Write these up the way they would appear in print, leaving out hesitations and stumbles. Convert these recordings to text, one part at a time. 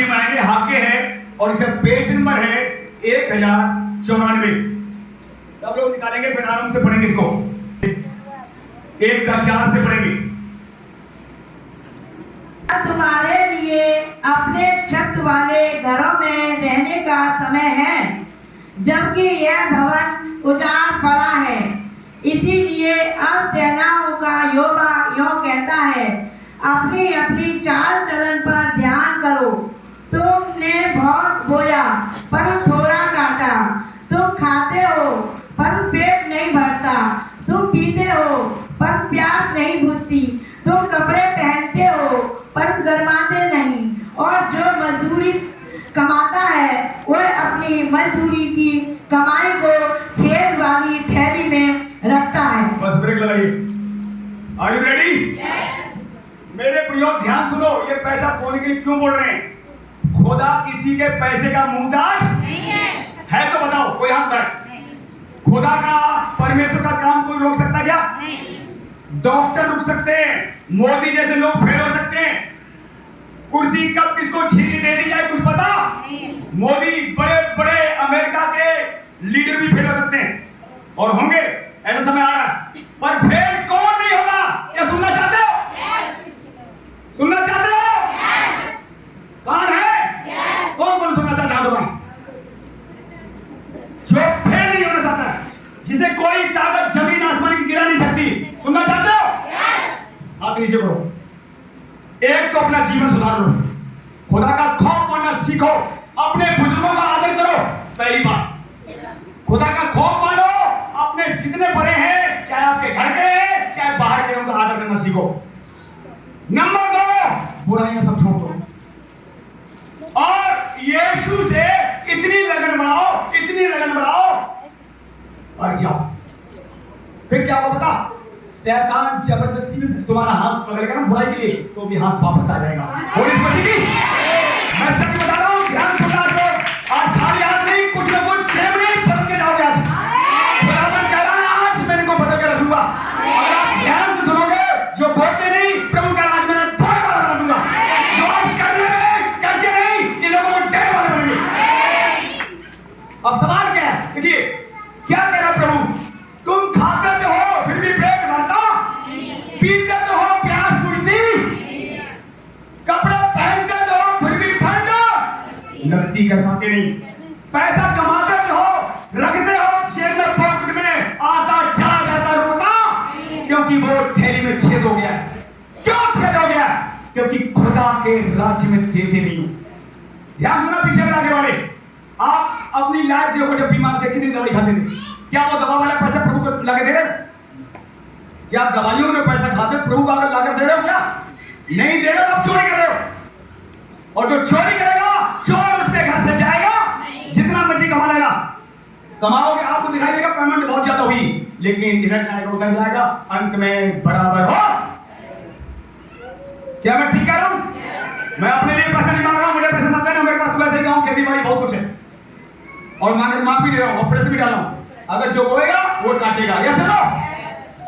लिए आएंगे, हाके है और इसका पेज नंबर है 1094। सब लोग निकालेंगे, फिर आराम से पढ़ेंगे इसको, 1 का 4 से पढ़ेंगे। तुम्हारे लिए अपने छत वाले घरों में रहने का समय है, जबकि यह भवन उजाड़ पड़ा है। इसीलिए अब सेनाओं का यहोवा यूं कहता है, अपनी अपनी चाल चलन पर ध्यान करो। तुमने बहुत बोया पर थोड़ा काटा, तुम खाते हो पर पेट नहीं भरता, तुम पीते हो पर प्यास नहीं बुझती, तुम कपड़े पहनते हो पर गरमाते नहीं, और जो मजदूरी कमाता है वह अपनी मजदूरी की कमाई को छेद वाली थैली में रखता है। बस ब्रेक लगाइए। Are you ready? मेरे प्रियो ध्यान सुनो, ये पैसा खोने के लिए क्यों बोल रहे हैं? खुदा किसी के पैसे का मुहताज नहीं है तो बताओ, कोई हाथ उठाए। खुदा का, परमेश्वर का काम कोई रोक सकता क्या? डॉक्टर रुक सकते हैं, मोदी जैसे लोग फेल हो सकते हैं, कुर्सी कब किसको छीन दे दी जाए कुछ पता? मोदी, बड़े बड़े अमेरिका के लीडर भी फेल हो सकते हैं और होंगे, ऐसा समय आ रहा है। पर फेल कौन नहीं होगा? क्या सुनना चाहते हो? सुनना चाहते हो? कौन है? कौन कौन सुनना चाहता है? जो फेल नहीं होना चाहता है, जिसे कोई ताकत जमीन आसमान की गिरा नहीं सकती, सुनना चाहते हो? हाथ नीचे करो। एक तो अपना जीवन सुधार लो, खुदा का खौफ मानना सीखो, अपने बुजुर्गों का आदर करो। पहली बात, खुदा का खौफ मानो, अपने जितने बड़े हैं, चाहे आपके घर के हैं चाहे बाहर के, उनका आदर करना सीखो। नंबर 2, बुराइयां सब छोड़ दो और यीशु से इतनी लगन बढ़ाओ और जाओ। फिर क्या होगा पता? शैतान जबरदस्ती में तुम्हारा हाथ पकड़ेगा ना बुराई के लिए, तो भी हाथ वापस आ जाएगा। होली स्मृति की मैं सच बता रहा हूँ, ध्यान सुनना तो आज खाली हाथ नहीं, कुछ ना कुछ सेम नहीं बदल के जाओगे। आज खुदावन कह रहा है, आज मैं इनको बदल के रखूंगा। अगर आप ध्यान से सुनोगे, जो बोलते नहीं, प्रभु का राज मैंने बड़ा बड़ा बना दूंगा। जो आज करके नहीं, इन लोगों को डर वाले बनेंगे। अब सवाल क्या है? देखिए क्या कह रहा प्रभु, तुम खाते तो हो फिर भी पेट भरता, पीते तो हो प्यास बुझती, कपड़े पहनते तो हो फिर भी ठंड लगती, कर पाते नहीं, पैसा कमाते तो हो, रखते हो जेब में, पॉकेट में, आता चला जाता रोता, क्योंकि वो थैली में छेद हो गया। क्यों छेद हो गया? क्योंकि खुदा के राज्य में देते नहीं हो। ध्यान सुना पीछे में आगे वाले, आप अपनी लाइफ देखो, जब बीमार थे कितनी दवाई खाते थे, क्या वो दवा वाला पैसा प्रभु को लाके दे रहे? क्या आप दवाइयों में पैसा खाते प्रभु को आकर लाकर दे रहे हो? क्या नहीं दे रहे हो? आप चोरी कर रहे हो, और जो चोरी करेगा चोर उसके घर से जाएगा, जितना मर्जी कमा लेगा, कमाओगे आपको दिखाई देगा पेमेंट बहुत ज्यादा हुई, लेकिन इधर जाएगा उधर जाएगा, अंत में बराबर हो। क्या मैं ठीक कह रहा हूं? मैं अपने लिए पैसा नहीं मांग रहा हूं, मुझे पैसा मत देना, मेरे पास वैसे ही गाँव खेती बाड़ी बहुत कुछ है और मांग भी दे रहा हूं, ऑपरेशन भी डाला हूं। अगर जो बोएगा वो काटेगा। Yes no?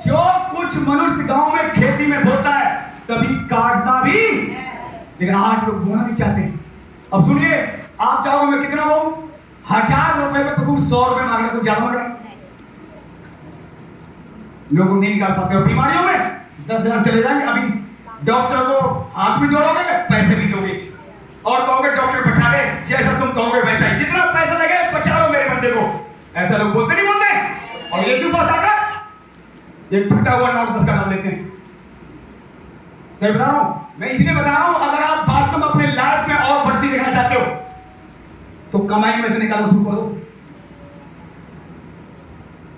जो कुछ मनुष्य गांव में खेती में बोता है कभी काटता भी, लेकिन आज लोग बोना नहीं चाहते। अब सुनिए, आप चाहोगे मैं कितना बोऊं? 1000 रुपए में प्रभु 100 रुपए मांग रहे, कुछ ज्यादा मांग रहे, लोग नहीं निकाल पाते। और बीमारियों में 10,000 चले जाएंगे। अभी डॉक्टर को हाथ भी जोड़ोगे, पैसे भी दोगे और कहोगे डॉक्टर बैठा ले, जैसा तुम कहोगे वैसा ही, जितना पैसा लगे बचा लो मेरे बंदे को। ऐसा लोग बोलते नहीं बोलते? और ये क्यों पास आकर एक फटा हुआ नोट 10 का डाल देते हैं। सही बता रहा हूं, मैं इसलिए बता रहा हूं, अगर आप वास्तव में अपने लाइफ में और बढ़ती देखना चाहते हो तो कमाई में से निकालो, शुरू कर दो।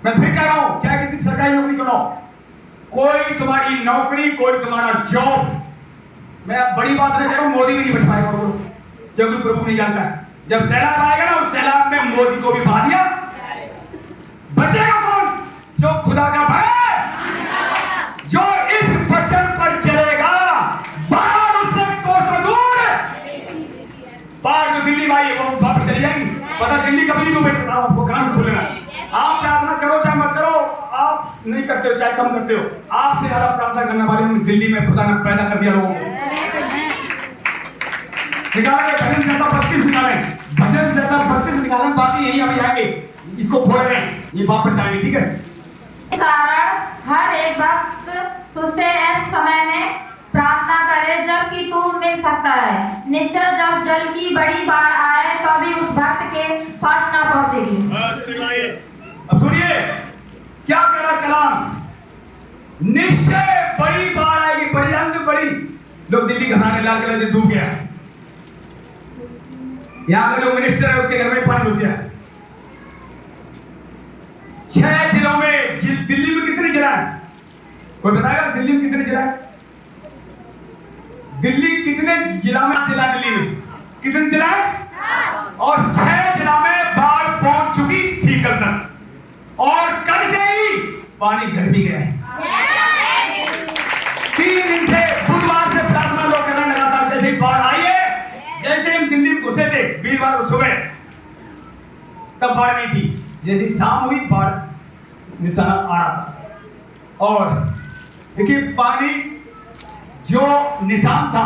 मैं फिर कह रहा हूं, चाहे किसी सरकारी नौकरी करो, कोई तुम्हारी नौकरी, कोई तुम्हारा जॉब, मैं बड़ी बात नहीं कर रहा हूं, मोदी भी नहीं बच पाएगा, क्योंकि प्रभु नहीं जानता है। जब सैलाब आएगा ना, उस सैलाब में मोदी को भी बहा दिया, बचेगा कौन? जो खुदा का भय, जो इस वचन पर चलेगा, बाहर उससे कोसों दूर, बाहर जो दिल्ली भाई वो वापस चली जाएगी। पता दिल्ली कभी नहीं डूबेगी, आपको कान खोल लेना। आप प्रार्थना करो चाहे मत करो, आप नहीं करते हो चाहे कम करते हो, आपसे ज्यादा प्रार्थना करने वाले दिल्ली में खुदा ने पैदा कर दिया लोगों को। निकालेंगे, भजन से आता 32 निकालें, भजन से आता 32 निकालें, बाकी यही अभी आएंगे, इसको खोल रहे हैं, ये वापस आएंगे, ठीक है। कारण हर एक वक्त तुझसे इस समय में प्रार्थना करे जबकि तू मिल सकता है। निश्चय जब जल की बड़ी बाढ़ आए तो भी उस भक्त के पास ना पहुंचेगी। अब सुनिए क्या कह रहा कलाम, निश्चय बड़ी बाढ़ आएगी, बड़ी अंत बड़ी। लोग दिल्ली घबराने लाल किला से डूब गया, यहां का जो मिनिस्टर है उसके घर में पानी घुस गया। 6 जिलों में, दिल्ली में कितने जिला है, कोई बताएगा दिल्ली में कितने जिला है? दिल्ली कितने जिला में, जिला दिल्ली में कितने जिला है? और 6 जिला में बाढ़ पहुंच चुकी थी कल तक, और कल से ही पानी घट भी गया है। 3 दिन से बुधवार से प्रार्थना लोग करने लगा था, जैसे ही बाढ़ आई है, जैसे हम दिल्ली में घुसे थे वीरवार को सुबह, तब बाढ़ नहीं थी, जैसे शाम हुई बाढ़ निशाना आ रहा था। और देखिए पानी जो निशान था,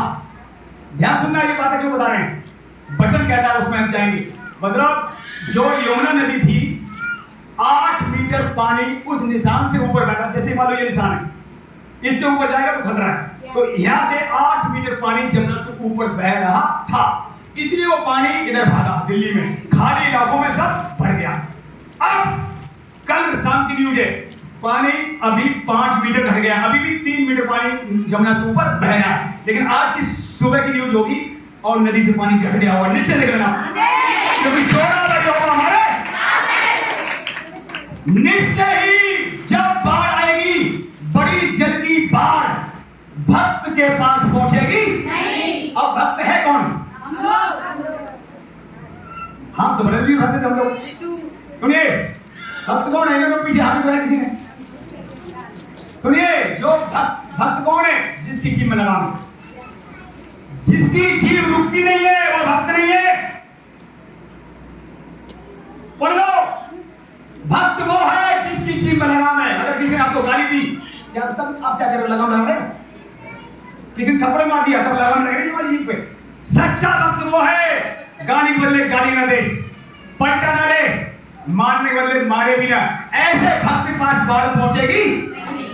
ध्यान सुनना ये बातें क्यों बता रहे हैं, वचन कहता है उसमें हम जाएंगे। मतलब जो यमुना नदी थी 8 मीटर पानी उस निशान से ऊपर बैठा, जैसे मान लो ये निशान है, इससे ऊपर जाएगा तो खतरा है, तो यहाँ से 8 मीटर पानी जमुना से ऊपर बह रहा था, इसलिए वो पानी इधर भागा दिल्ली में, खाली इलाकों में सब भर गया। अब कल शाम की न्यूज है, पानी अभी 5 मीटर घट गया, अभी भी 3 मीटर पानी जमुना से ऊपर बह रहा है, लेकिन आज की सुबह की न्यूज होगी और नदी से पानी घट गया होगा, निश्चय देख लेना, क्योंकि छोड़ा लगे होगा हमारे निश्चय ही। जब बाढ़ आएगी, बड़ी जल की बाढ़ भक्त के पास पहुंचेगी नहीं। अब भक्त है कौन? हाँ समझ भी उठाते थे हम लोग। सुनिए भक्त कौन है, लोग पीछे हाथ उठाया किसी ने। सुनिए जो भक्त कौन है, जिसकी जीव में लगाम, जिसकी जीव रुकती नहीं है वो भक्त नहीं है। पढ़ लो, भक्त वो है जिसकी जीव में लगाम है। अगर किसी ने आपको गाली दी, या तब आप क्या करोगे, लगाम लगा रहे? किसी ने थप्पड़ मार दिया तब लगाम लगेगी तुम्हारी जीभ पे। सच्चा भक्त वो है, गाली के बदले गाली ना दे, पलटा ना दे, मारने के बदले मारे भी ना। ऐसे भक्त के पास बाढ़ पहुंचेगी,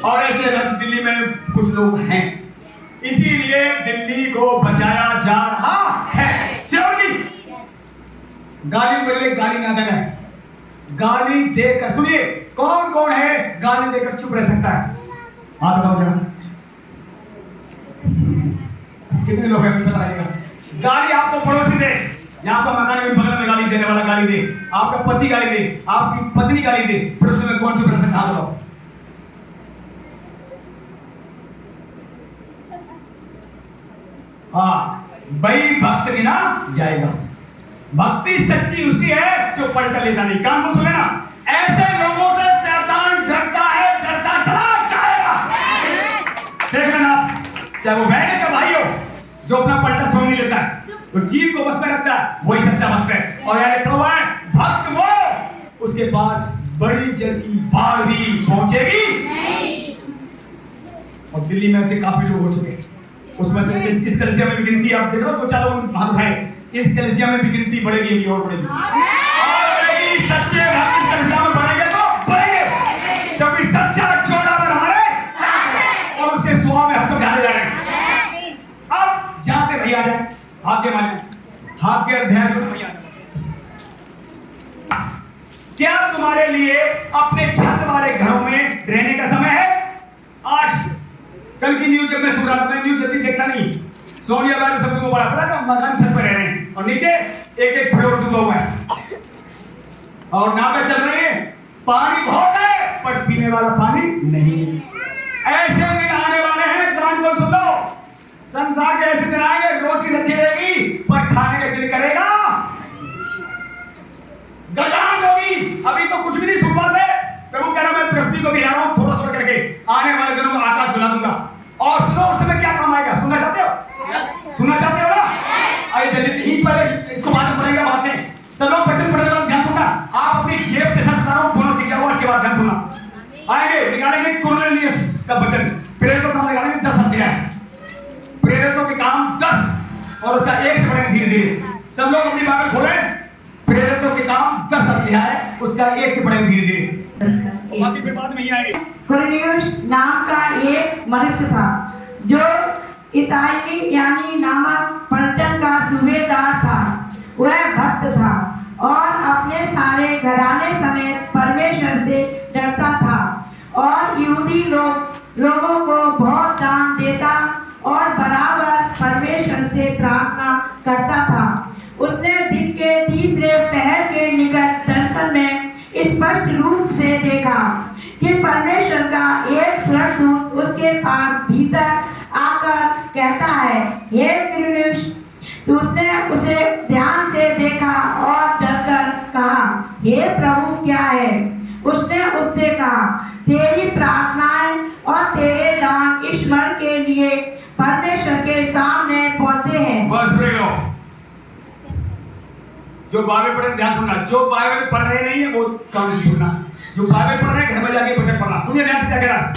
और ऐसे भक्त दिल्ली में कुछ लोग हैं, इसीलिए दिल्ली को बचाया जा रहा है। श्योरली गाली के बदले गाली ना देना, गाली देकर, सुनिए कौन कौन है गाली देकर चुप रह सकता है, हाथ उठाओ जरा, कितने लोग हैं पता लगेगा। गाली आपको पड़ोसी दे, यहाँ पर मकान में बगल में गाली देने वाला गाली दे, आपका पति गाली दे, आपकी पत्नी गाली दे, फिर उसमें कौन चुप रह सकता है? हाथ हाँ, भाई भक्त गिना जाएगा। भक्ति सच्ची उसकी है जो पलटा लेता नहीं। कान को सुने ना, ऐसे लोगों से शैतान डरता है, डरता चला जाएगा। देख लेना, चाहे वो बहन का भाई हो, जो अपना पलटा सुन नहीं लेता है, तो जीव को बस में रखता है, वही सच्चा भक्त है। और यहाँ लिखा हुआ है भक्त वो, उसके पास बड़ी जल की बाढ़ भी पहुंचेगी। और दिल्ली में ऐसे काफी लोग हो चुके, उसमें से इस कलिसिया में भी गिनती आप देख लो तो चारों हाथ उठाए, इस कलिसिया में भी गिनती बढ़ेगी और बढ़ेगी, सच्चे भक्त इस कलिसिया में बढ़ेंगे तो बढ़ेंगे, क्योंकि सच्चा चौड़ावर हमारे साथ और उसके स्वभाव में हम सब ढाले जा रहे हैं। अब जहां से भैया जाए हाथ के माने, हाथ के अध्याय में भैया, क्या तुम्हारे लिए अपने छत वाले घरों में रहने का समय है? आज कल की न्यूज जब मैं सुन रहा था, मैं न्यूज जल्दी देखता नहीं, सोनिया गांधी सबको बड़ा पता था, मकान छत पर रह रहे हैं और नीचे एक एक फ्लोर डूबा हुआ है और नावें चल रही है, पानी बहुत है पर पीने वाला पानी नहीं। ऐसे दिन आने वाले हैं, कान को सुन लो, संसार के ऐसे दिन आएंगे, रोटी रखी रहेगी पर खाने का दिल करेगा, गजान होगी। अभी तो कुछ भी नहीं सुन पाते, प्रभु कह रहा मैं पृथ्वी को भिला रहा हूं थोड़ा थोड़ा करके, आने वाले दिनों में आकाश बुला दूंगा। और सुनो उस समय क्या काम आएगा, सुनना चाहते हो? सुनना चाहते हो ना? आइए जल्दी से ही पहले इसको बाद में पढ़ेगा, बाद में चलो पढ़ने पढ़ने वाला ध्यान सुनना। आप अपनी जेब से सब बता रहा हूं, दोनों सीखा हुआ, इसके बाद ध्यान सुनना। आएंगे निकालेंगे कुरनेलियस का वचन, प्रेरितों का नाम निकालेंगे 10 अध्याय, प्रेरितों के काम 10 और उसका 1 से बढ़ेंगे धीरे धीरे। धीरे। सब लोग अपनी बाइबल खोलें। प्रेरितों के काम 10 अध्याय है, उसका 1 से पढ़ेंगे धीरे धीरे, बाकी फिर बाद में ही आएंगे। कुरनेलियुस नाम का एक मनुष्य था जो इताई यानी नामक पलटन का सूबेदार था। वह भक्त था और अपने सारे घराने समेत परमेश्वर से डरता था और यहूदी लोगों को बहुत दान देता और बराबर परमेश्वर से प्रार्थना करता था। उसने दिन के तीसरे पहर के निकट दर्शन में स्पष्ट रूप से देखा कि परमेश्वर का एक स्वर्गदूत उसके पास भीतर आकर कहता है, हे कुरनेलियुस। तो उसने उसे ध्यान से देखा और डरकर कहा, हे प्रभु क्या है? उसने उससे कहा, तेरी प्रार्थनाएं और तेरे दान ईश्वर के लिए परमेश्वर के सामने पहुंचे हैं। बस प्रियो, जो बाइबल पढ़ रहे ध्यान सुनना, जो बाइबल पढ़ रहे नहीं है वो काम नहीं सुनना, जो बाइबल पढ़ रहे घर में जाके वचन पढ़ना। सुनिए ध्यान से क्या कह रहा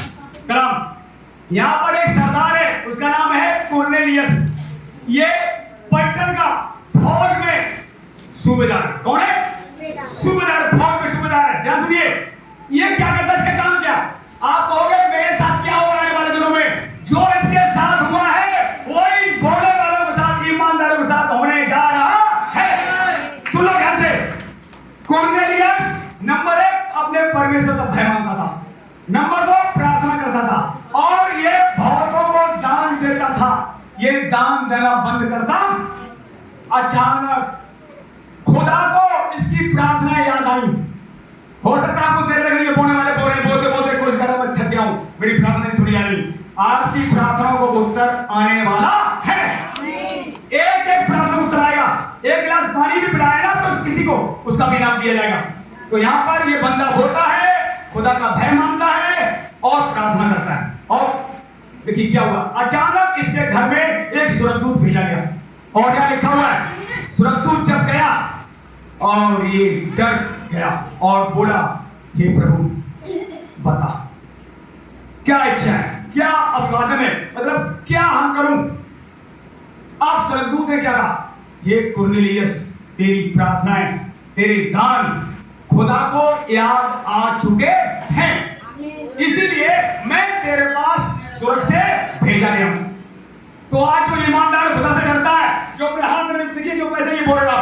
कलाम। यहाँ पर एक सरदार है, उसका नाम है कुरनेलियुस। ये पलटन का फौज में सूबेदार। कौन है? सूबेदार, फौज में सूबेदार है। ध्यान सुनिए, ये क्या करता है, इसका काम क्या? आप कहोगे मेरे साथ क्या हो आने वाले दिनों में? जो इसके साथ हुआ है वही बोलने वालों के साथ, ईमानदारों के साथ होने जा रहा है। सुन लो ध्यान से। कुरनेलियुस नंबर 1 अपने परमेश्वर का भय मानता था, नंबर 2 प्रार्थना करता था और ये बहुतों को दान देता था। ये दान देना बंद करता, अचानक खुदा को इसकी प्रार्थना याद आई। हो सकता है आपको देर लग रही है, बोलने वाले बोल रहे बोलते बोलते कुछ कर मैं थक गया हूं, मेरी प्रार्थना नहीं सुनी जा रही। आपकी प्रार्थनाओं को उत्तर आने वाला है। एक एक प्रार्थना उत्तर आएगा। एक गिलास पानी भी पिलाए ना तो किसी को उसका भी इनाम दिया जाएगा। तो यहाँ पर ये बंदा होता है, खुदा का भय मानता है और प्रार्थना करता है। और देखिए क्या हुआ, अचानक इसके घर में एक स्वर्गदूत भेजा गया। और क्या लिखा हुआ है, स्वर्गदूत जब गया और ये डर गया और बोला, हे प्रभु बता क्या इच्छा है, क्या अभिवादन है, मतलब क्या हम करूं? अब स्वर्गदूत ने क्या कहा, हे कुरनेलियुस, तेरी प्रार्थनाएं, तेरे दान खुदा को याद आ चुके हैं, इसीलिए मैं तेरे पास स्वर्ग से भेजा गया हूं। तो आज जो ईमानदार खुदा से डरता है, जो अपने हाथ में देखिए जो पैसे ये बोल रहा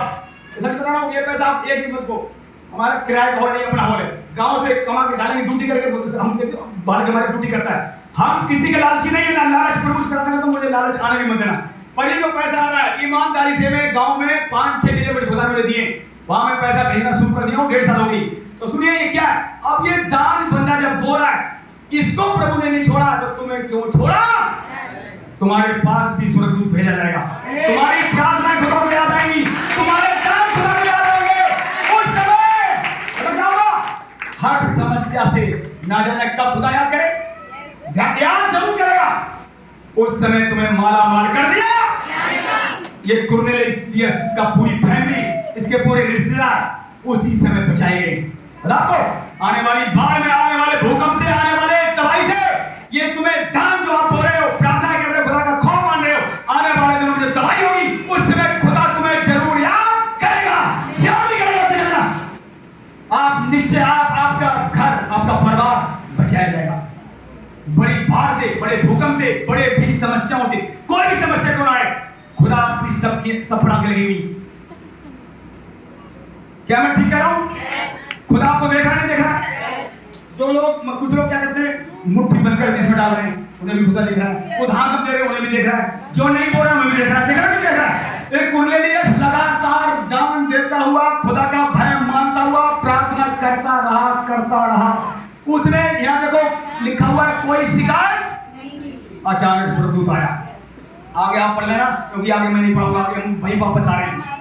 ऐसा बता रहा हूं, ये पैसा आप एक मत को, हमारा किराए का हॉल नहीं, अपना हॉल है, गांव से कमा के खाने की ड्यूटी करके हम बाहर के हमारी ड्यूटी करता है। हम किसी के लालची नहीं है ना, लालच प्रभु करता है तो मुझे लालच आने भी मत देना। पर ये जो पैसा आ रहा है ईमानदारी से, मैं गांव में 5-6 किलोमीटर खुदा ने दिए, वहां मैं पैसा भेजना शुरू कर दिया हूं, 1.5 साल होगी। तो सुनिए ये क्या है, अब ये दान बंदा जब बोल रहा है, इसको प्रभु ने नहीं छोड़ा तो तुम्हें क्यों छोड़ा? तुम्हारे पास भी स्वर्गदूत भेजा जाएगा, तुम्हारी प्रार्थना खुदा को याद आएगी, तुम्हारे दान खुदा को याद आएंगे। उस समय क्या होगा, हर समस्या से ना जाने कब खुदा याद करे, याद जरूर करेगा। उस समय तुम्हें माला माल कर दिया। ये कुरनेलियुस, इसका पूरी फैमिली, इसके पूरे रिश्तेदार उसी समय बचाए गए। आपको आने वाली बाढ़ में, आने वाले भूकंप से, आने वाले तबाही से, ये तुम्हें दान जो आप बोल रहे हो, प्रार्थना कर रहे हो, खुदा का खौफ मान रहे हो, आने वाले दिनों में जो तबाही होगी उस समय खुदा तुम्हें जरूर याद करेगा, सेवा भी करेगा। देखना आप निश्चय, आपका घर, आपका परिवार बचाया जाएगा। बड़ी बाढ़ से, बड़े भूकंप से, बड़े भी समस्याओं से, कोई भी समस्या क्यों ना आए, खुदा आपकी सबकी सपना के लगी हुई। क्या मैं ठीक कह रहा हूं? खुदा आपको देख रहा नहीं देख रहा? जो लोग, कुछ लोग क्या करते हैं, मुट्ठी बंद कर इसमें डाल रहे हैं, उन्हें भी खुदा देख रहा है। उदाहरण दे रहे हैं, उन्हें भी देख रहा है। जो नहीं बोल रहे उन्हें भी देख रहा है। देख रहा नहीं देख रहा है? एक कुरनेलियुस लगातार दान देता हुआ, खुदा का भय मानता हुआ, प्रार्थना करता रहा। उसने यहाँ देखो लिखा हुआ है, कोई शिकायत। अचानक स्वर्गदूत आया। आगे आप पढ़ लेना, क्योंकि आगे मैं नहीं पढ़ूंगा, आगे हम वहीं वापस आ रहे हैं।